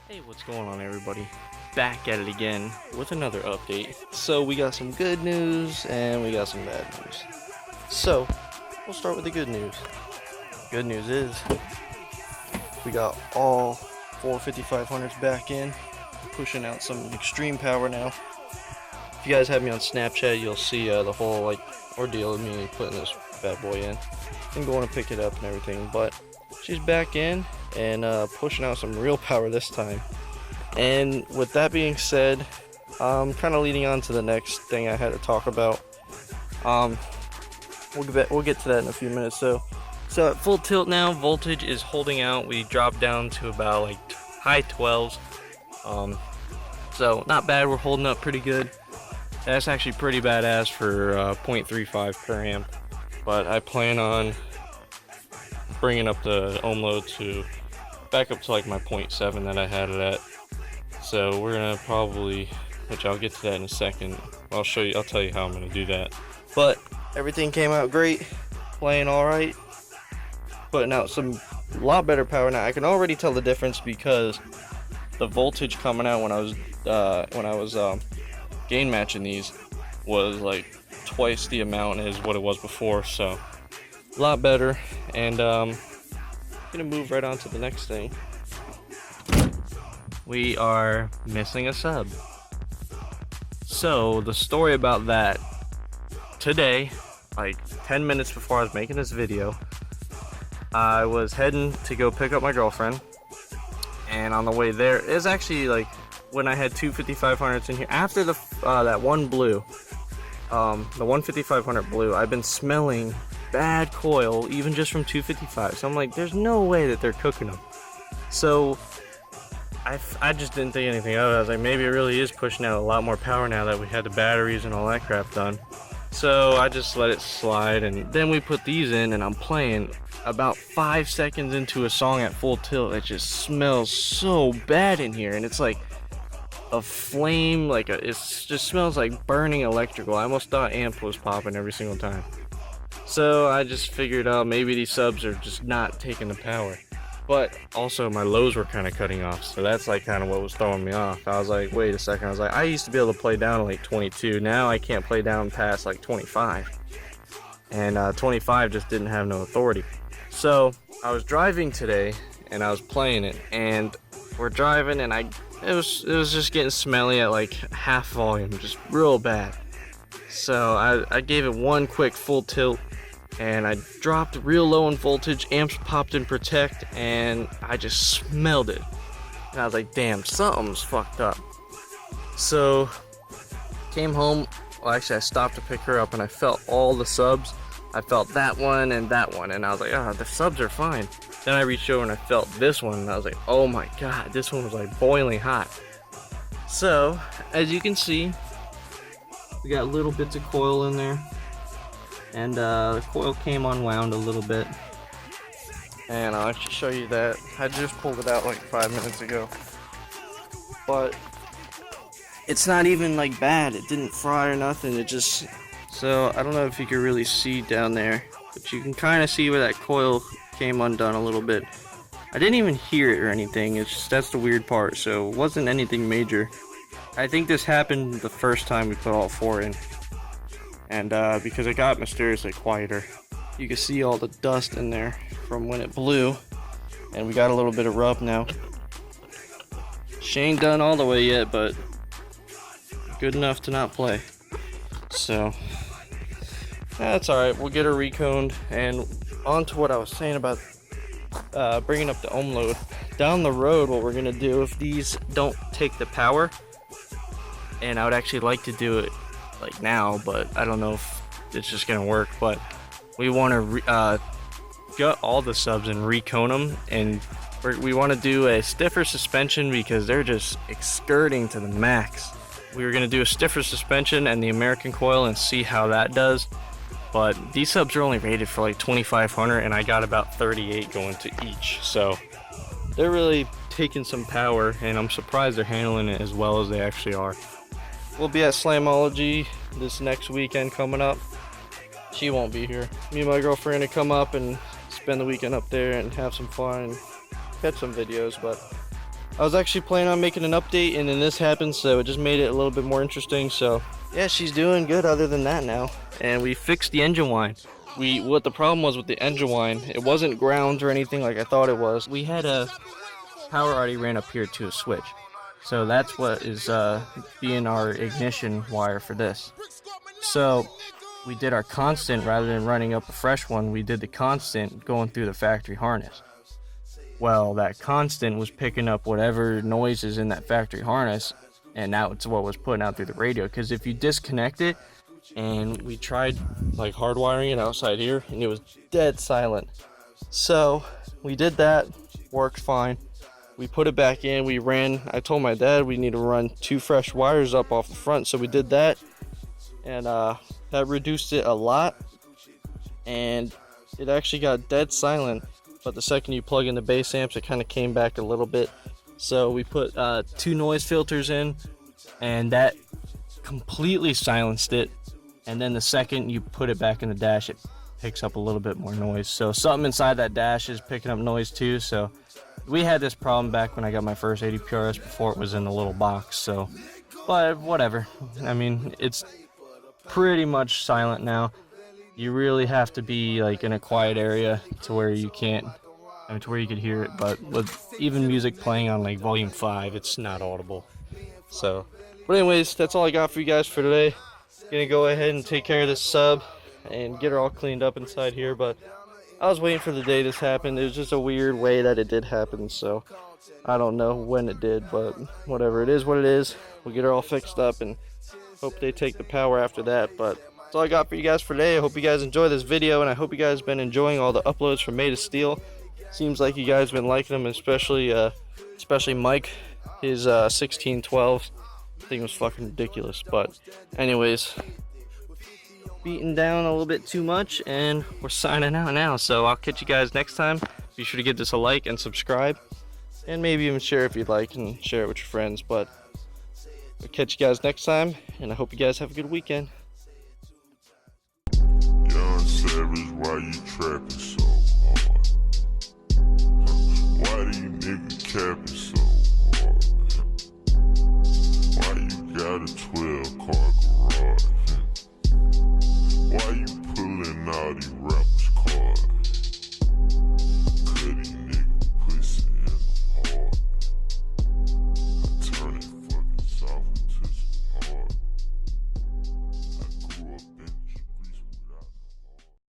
Hey, what's going on, everybody? Back at it again with another update. So we got some good news and we got some bad news. So we'll start with the good news. Good news is we got all 4 5500s back in, pushing out some extreme power now. If you guys have me on Snapchat, you'll see the whole ordeal of me putting this bad boy in and going to pick it up and everything. But she's back in and pushing out some real power this time. And with that being said, kind of leading on to the next thing I had to talk about. We'll get to that in a few minutes. So at full tilt now, voltage is holding out. We dropped down to about high 12s. So not bad. We're holding up pretty good. That's actually pretty badass for 0.35 per amp. But I plan on bringing up the ohm load to back up to my 0.7 that I had it at. So we're gonna probably, which I'll get to that in a second. I'll tell you how I'm gonna do that. But everything came out great, playing all right, putting out a lot better power now. I can already tell the difference because the voltage coming out when I was gain matching these was twice the amount as what it was before. So a lot better. And gonna move right on to the next thing. We are missing a sub. So the story about that, today, 10 minutes before I was making this video, I was heading to go pick up my girlfriend, and on the way there is actually when I had two 5500s in here. After that one blue, the 15500 blue, I've been smelling bad coil even just from 255. So I'm like, there's no way that they're cooking them. So I just didn't think anything of it. I was like, maybe it really is pushing out a lot more power now that we had the batteries and all that crap done. So I just let it slide, and then we put these in, and I'm playing about 5 seconds into a song at full tilt. It just smells so bad in here, and it's like a flame, it just smells like burning electrical. I almost thought amp was popping every single time. So I just figured out maybe these subs are just not taking the power. But also my lows were kind of cutting off, so that's kind of what was throwing me off. I was like, wait a second. I was like, I used to be able to play down to 22. Now I can't play down past 25. And 25 just didn't have no authority. So I was driving today and I was playing it, and we're driving, and it was just getting smelly at half volume, just real bad. So I gave it one quick full tilt, and I dropped real low in voltage, amps popped in protect, and I just smelled it. And I was like, damn, something's fucked up. So, came home, well actually I stopped to pick her up, and I felt all the subs. I felt that one, and I was like, oh, the subs are fine. Then I reached over and I felt this one, and I was like, oh my god, this one was boiling hot. So, as you can see, we got little bits of coil in there. And the coil came unwound a little bit, and I'll actually show you that. I just pulled it out 5 minutes ago, but it's not even bad. It didn't fry or nothing. It just, so I don't know if you can really see down there, but you can kind of see where that coil came undone a little bit. I didn't even hear it or anything. It's just, that's the weird part. So it wasn't anything major. I think this happened the first time we put all 4 in. And because it got mysteriously quieter, you can see all the dust in there from when it blew, and we got a little bit of rub now. She ain't done all the way yet, but good enough to not play. So that's all right. We'll get her reconed, and on to what I was saying about bringing up the ohm load. Down the road, what we're gonna do if these don't take the power, and I would actually like to do it now, but I don't know if it's just gonna work. But we want to gut all the subs and recone them, and we want to do a stiffer suspension because they're just excurting to the max. We were gonna do a stiffer suspension and the American coil and see how that does, but these subs are only rated for 2500, and I got about 38 going to each, so they're really taking some power, and I'm surprised they're handling it as well as they actually are. We'll be at Slamology this next weekend coming up. She won't be here. Me and my girlfriend are gonna come up and spend the weekend up there and have some fun and catch some videos, but I was actually planning on making an update, and then this happened, so it just made it a little bit more interesting. So yeah, she's doing good other than that now. And we fixed the engine whine. What the problem was with the engine whine, it wasn't ground or anything like I thought it was. We had a power already ran up here to a switch. So that's what is being our ignition wire for this. So we did our constant rather than running up a fresh one. We did the constant going through the factory harness. Well, that constant was picking up whatever noise is in that factory harness, and that's what was putting out through the radio. Because if you disconnect it, and we tried like hardwiring it outside here, and it was dead silent. So we did that, worked fine. We put it back in, we ran, I told my dad we need to run 2 fresh wires up off the front, so we did that, and that reduced it a lot, and it actually got dead silent. But the second you plug in the bass amps, it kind of came back a little bit. So we put 2 noise filters in, and that completely silenced it. And then the second you put it back in the dash, it picks up a little bit more noise. So something inside that dash is picking up noise too. So we had this problem back when I got my first 80 PRS before it was in the little box. So, but whatever. I mean, it's pretty much silent now. You really have to be like in a quiet area to where you can't, I mean, to where you could hear it. But with even music playing on like volume 5, it's not audible. So, but anyways, that's all I got for you guys for today. Gonna go ahead and take care of this sub and get her all cleaned up inside here. But I was waiting for the day this happened. It was just a weird way that it did happen. So I don't know when it did, but whatever, it is what it is. We'll get her all fixed up and hope they take the power after that. But that's all I got for you guys for today. I hope you guys enjoy this video, and I hope you guys have been enjoying all the uploads from Made of Steel. Seems like you guys have been liking them, especially Mike. His 1612 thing was fucking ridiculous. But anyways, beaten down a little bit too much, and we're signing out now. So I'll catch you guys next time. Be sure to give this a like and subscribe, and maybe even share if you'd like, and share it with your friends. But I'll catch you guys next time, and I hope you guys have a good weekend. Savage, why you trapping so hard? Why do you niggas capping?